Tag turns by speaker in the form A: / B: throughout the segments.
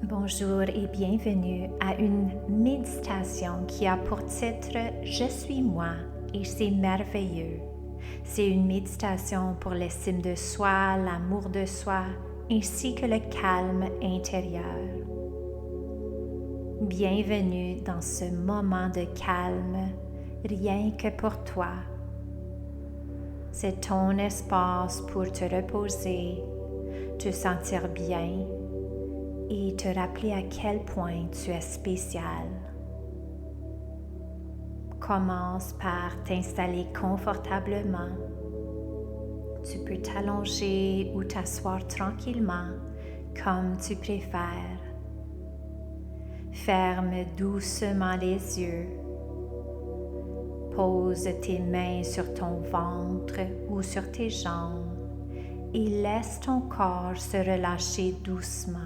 A: Bonjour et bienvenue à une méditation qui a pour titre « Je suis moi et c'est merveilleux ». C'est une méditation pour l'estime de soi, l'amour de soi, ainsi que le calme intérieur. Bienvenue dans ce moment de calme, rien que pour toi. C'est ton espace pour te reposer, te sentir bien et te rappeler à quel point tu es spécial. Commence par t'installer confortablement. Tu peux t'allonger ou t'asseoir tranquillement, comme tu préfères. Ferme doucement les yeux. Pose tes mains sur ton ventre ou sur tes jambes et laisse ton corps se relâcher doucement.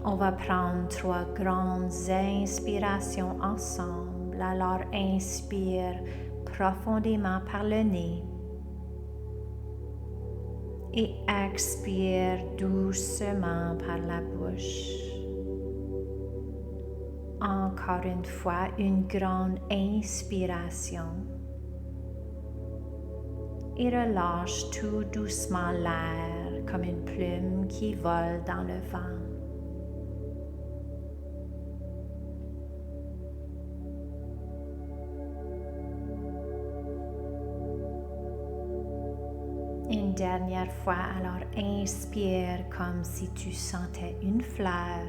A: On va prendre 3 grandes inspirations ensemble. Alors inspire profondément par le nez et expire doucement par la bouche. Encore une fois, une grande inspiration et relâche tout doucement l'air comme une plume qui vole dans le vent. Une dernière fois, alors inspire comme si tu sentais une fleur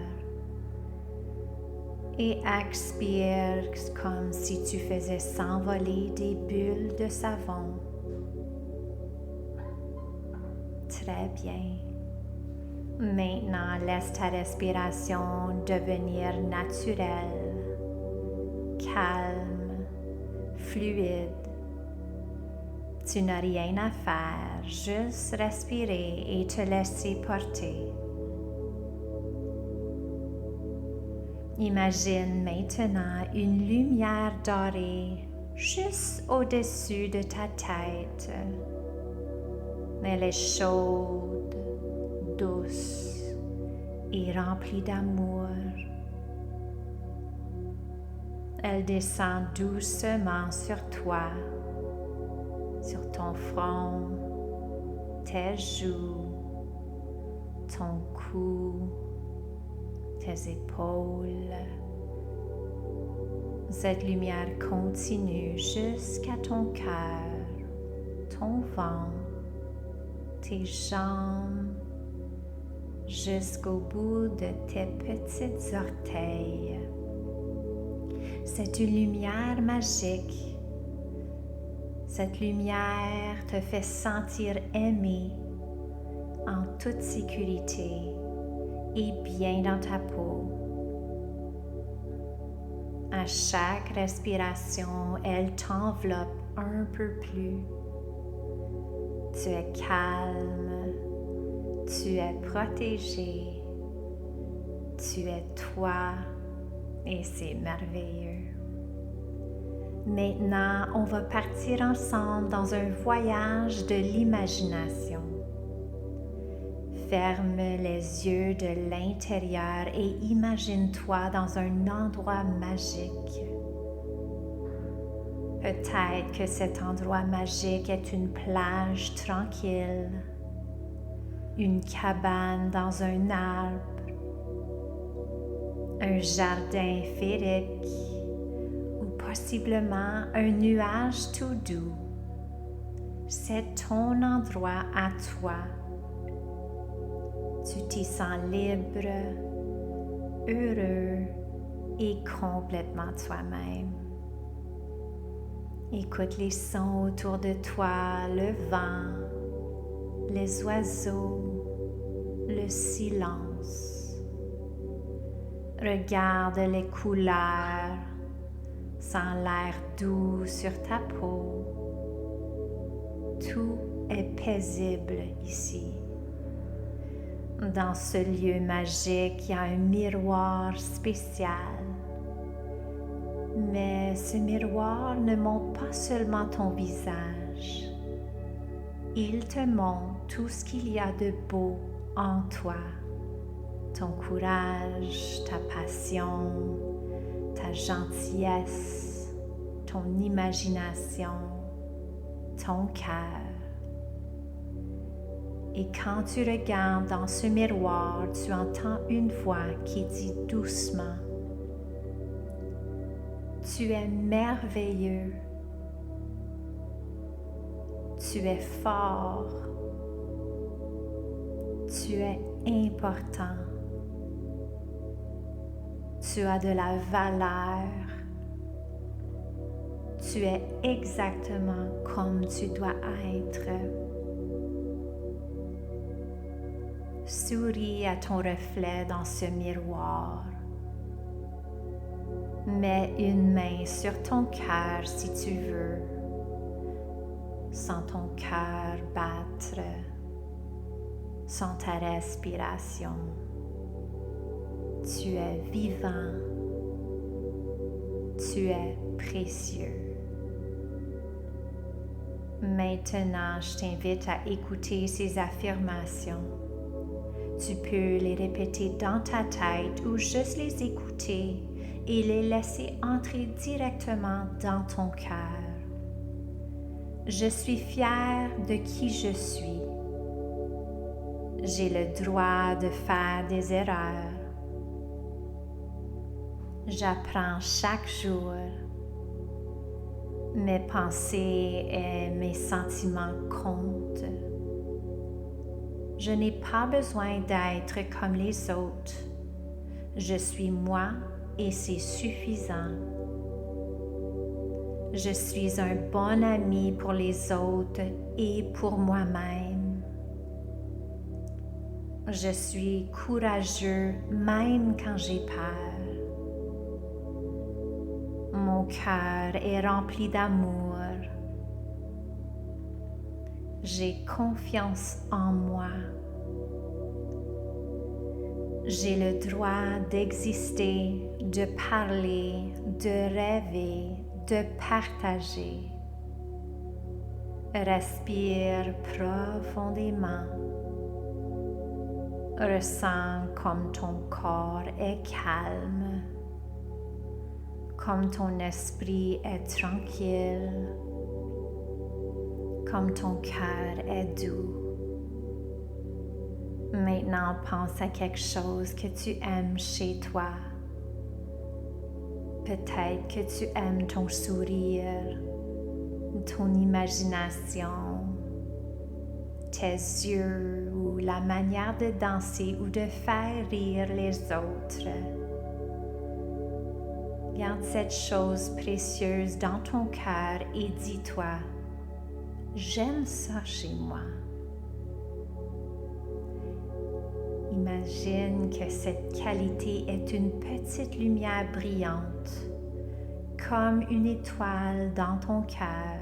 A: et expire comme si tu faisais s'envoler des bulles de savon. Très bien. Maintenant, laisse ta respiration devenir naturelle, calme, fluide. Tu n'as rien à faire, juste respirer et te laisser porter. Imagine maintenant une lumière dorée juste au-dessus de ta tête. Elle est chaude, douce et remplie d'amour. Elle descend doucement sur toi, sur ton front, tes joues, ton cou, tes épaules. Cette lumière continue jusqu'à ton cœur, ton ventre, tes jambes, jusqu'au bout de tes petites orteils. C'est une lumière magique. Cette lumière te fait sentir aimé, en toute sécurité et bien dans ta peau. À chaque respiration, elle t'enveloppe un peu plus. Tu es calme, tu es protégé, tu es toi et c'est merveilleux. Maintenant, on va partir ensemble dans un voyage de l'imagination. Ferme les yeux de l'intérieur et imagine-toi dans un endroit magique. Peut-être que cet endroit magique est une plage tranquille, une cabane dans un arbre, un jardin féerique, possiblement un nuage tout doux. C'est ton endroit à toi. Tu t'y sens libre, heureux et complètement toi-même. Écoute les sons autour de toi, le vent, les oiseaux, le silence. Regarde les couleurs. Sens l'air doux sur ta peau. Tout est paisible ici. Dans ce lieu magique, il y a un miroir spécial. Mais ce miroir ne montre pas seulement ton visage. Il te montre tout ce qu'il y a de beau en toi. ton courage, ta passion, ta gentillesse, ton imagination, ton cœur. Et quand tu regardes dans ce miroir, tu entends une voix qui dit doucement: tu es merveilleux, tu es fort, tu es important, tu as de la valeur, tu es exactement comme tu dois être. Souris à ton reflet dans ce miroir. Mets une main sur ton cœur si tu veux. Sens ton cœur battre. Sens ta respiration. Tu es vivant. Tu es précieux. Maintenant, je t'invite à écouter ces affirmations. Tu peux les répéter dans ta tête ou juste les écouter et les laisser entrer directement dans ton cœur. Je suis fière de qui je suis. J'ai le droit de faire des erreurs. J'apprends chaque jour. Mes pensées et mes sentiments comptent. Je n'ai pas besoin d'être comme les autres. Je suis moi et c'est suffisant. Je suis un bon ami pour les autres et pour moi-même. Je suis courageux même quand j'ai peur. Mon cœur est rempli d'amour. J'ai confiance en moi. J'ai le droit d'exister, de parler, de rêver, de partager. Respire profondément. Ressens comme ton corps est calme, comme ton esprit est tranquille, comme ton cœur est doux. Maintenant, pense à quelque chose que tu aimes chez toi. Peut-être que tu aimes ton sourire, ton imagination, tes yeux ou la manière de danser ou de faire rire les autres. Garde cette chose précieuse dans ton cœur et dis-toi: j'aime ça chez moi. Imagine que cette qualité est une petite lumière brillante, comme une étoile dans ton cœur,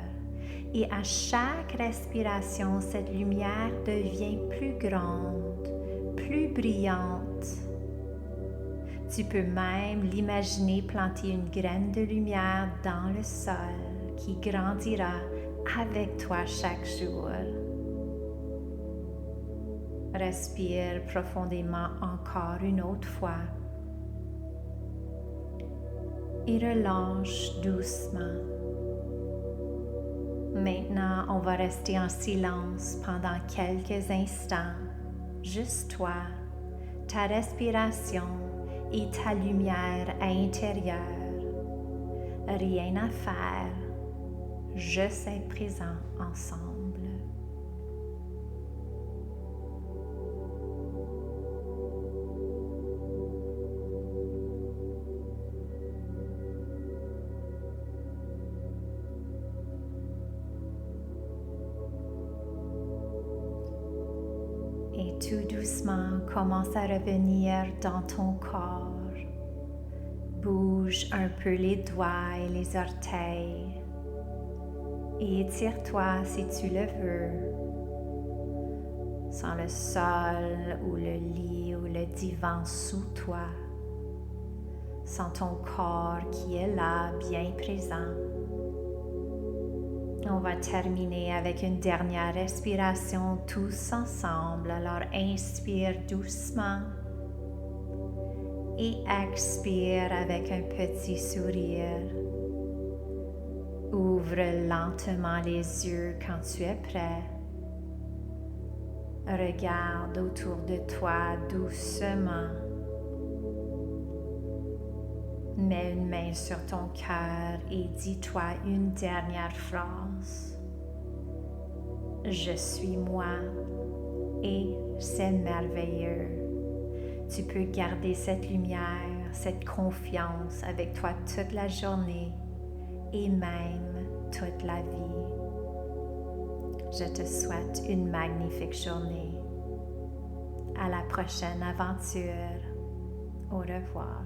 A: et à chaque respiration, cette lumière devient plus grande, plus brillante. Tu peux même l'imaginer planter une graine de lumière dans le sol qui grandira avec toi chaque jour. Respire profondément encore une autre fois et relâche doucement. Maintenant, on va rester en silence pendant quelques instants, juste toi, ta respiration et ta lumière intérieure. Rien à faire, juste être présent ensemble. Et tout doucement, commence à revenir dans ton corps. Bouge un peu les doigts et les orteils. Et étire-toi si tu le veux. Sens le sol ou le lit ou le divan sous toi. Sens ton corps qui est là, bien présent. On va terminer avec une dernière respiration tous ensemble. Alors inspire doucement et expire avec un petit sourire. Ouvre lentement les yeux quand tu es prêt. Regarde autour de toi doucement. Mets une main sur ton cœur et dis-toi une dernière phrase. Je suis moi et c'est merveilleux. Tu peux garder cette lumière, cette confiance avec toi toute la journée et même toute la vie. Je te souhaite une magnifique journée. À la prochaine aventure. Au revoir.